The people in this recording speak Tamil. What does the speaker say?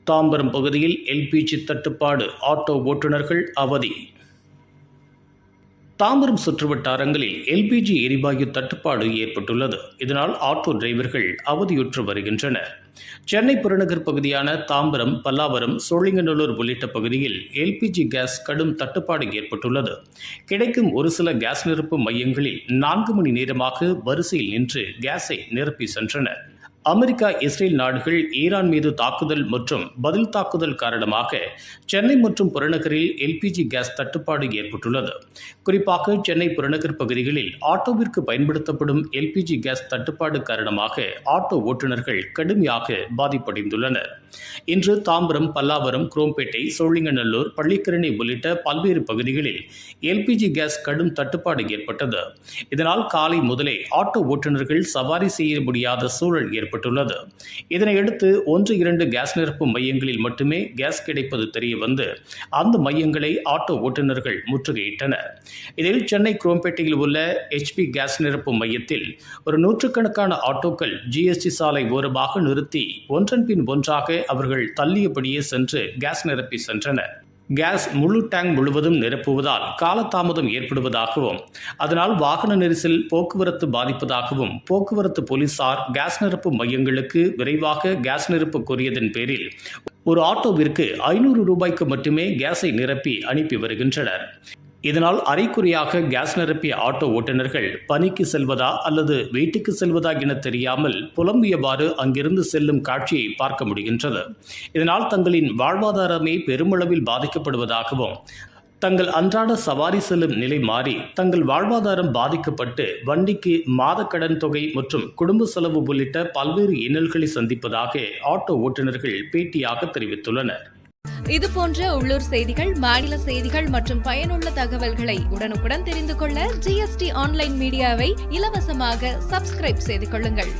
தாம்பரம் பகுதியில் எல்பிஜி தட்டுப்பாடு, ஆட்டோ ஓட்டுநர்கள் அவதி. தாம்பரம் சுற்றுவட்டாரங்களில் எல்பிஜி எரிவாயு தட்டுப்பாடு ஏற்பட்டுள்ளது. இதனால் ஆட்டோ டிரைவர்கள் அவதியுற்று வருகின்றனர். சென்னை புறநகர் பகுதியான தாம்பரம், பல்லாவரம், சோழிங்கநல்லூர் உள்ளிட்ட பகுதியில் எல்பிஜி கேஸ் கடும் தட்டுப்பாடு ஏற்பட்டுள்ளது. கிடைக்கும் ஒரு சில கேஸ் நிரப்பு மையங்களில் 4 மணி நேரமாக வரிசையில் நின்று கேஸை நிரப்பி சென்றனர். அமெரிக்கா, இஸ்ரேல் நாடுகள் ஈரான் மீது தாக்குதல் மற்றும் பதில் தாக்குதல் காரணமாக சென்னை மற்றும் புறநகரில் எல்பிஜி கேஸ் தட்டுப்பாடு ஏற்பட்டுள்ளது. குறிப்பாக சென்னை புறநகர் பகுதிகளில் ஆட்டோவிற்கு பயன்படுத்தப்படும் எல்பிஜி கேஸ் தட்டுப்பாடு காரணமாக ஆட்டோ ஓட்டுநர்கள் கடுமையாக பாதிப்படைந்துள்ளனர். இன்று தாம்பரம், பல்லாவரம், குரோம்பேட்டை, சோழிங்கநல்லூர், பள்ளிக்கரணை உள்ளிட்ட பல்வேறு பகுதிகளில் எல்பிஜி கேஸ் கடும் தட்டுப்பாடு ஏற்பட்டது. இதனால் காலை முதலே ஆட்டோ ஓட்டுநர்கள் சவாரி செய்ய முடியாத சூழல் ஏற்பட்டுள்ளது. இதனையடுத்து 1-2 கேஸ் நிரப்பு மையங்களில் மட்டுமே கேஸ் கிடைப்பது தெரிய வந்து அந்த மையங்களை ஆட்டோ ஓட்டுநர்கள் முற்றுகையிட்டனர். இதில் சென்னை குரோம்பேட்டையில் உள்ள HP கேஸ் நிரப்பு மையத்தில் ஒரு நூற்றுக்கணக்கான ஆட்டோக்கள் GST சாலை ஓரமாக நிறுத்தி ஒன்றன் பின் ஒன்றாக அவர்கள் தள்ளியபடியே சென்று கேஸ் நிரப்பி சென்றனர். கேஸ் முழு டேங்க் முழுவதும் நிரப்புவதால் காலதாமதம் ஏற்படுவதாகவும், அதனால் வாகன நெரிசல், போக்குவரத்து பாதிப்பதாகவும் போக்குவரத்து போலீசார் கேஸ் நிரப்பு மையங்களுக்கு விரைவாக கேஸ் நிரப்பு கோரியதன் பேரில் ஒரு ஆட்டோவிற்கு 500 ரூபாய்க்கு மட்டுமே கேஸை நிரப்பி அனுப்பி வருகின்றனர். இதனால் அரைக்குறையாக கேஸ் நிரப்பிய ஆட்டோ ஓட்டுநர்கள் பணிக்கு செல்வதா அல்லது வீட்டுக்கு செல்வதா என தெரியாமல் புலம்பியவாறு அங்கிருந்து செல்லும் காட்சியை பார்க்க முடிகின்றது. இதனால் தங்களின் வாழ்வாதாரமே பெருமளவில் பாதிக்கப்படுவதாகவும், தங்கள் அன்றாட சவாரி செல்லும் நிலை மாறி தங்கள் வாழ்வாதாரம் பாதிக்கப்பட்டு வண்டிக்கு மாத கடன் தொகை மற்றும் குடும்ப செலவு உள்ளிட்ட பல்வேறு இன்னல்களை சந்திப்பதாக ஆட்டோ ஓட்டுநர்கள் பேட்டியாக தெரிவித்துள்ளனர். இதுபோன்ற உள்ளூர் செய்திகள், மாநில செய்திகள் மற்றும் பயனுள்ள தகவல்களை உடனுக்குடன் தெரிந்து கொள்ள GST ஆன்லைன் மீடியாவை இலவசமாக சப்ஸ்கிரைப் செய்து கொள்ளுங்கள்.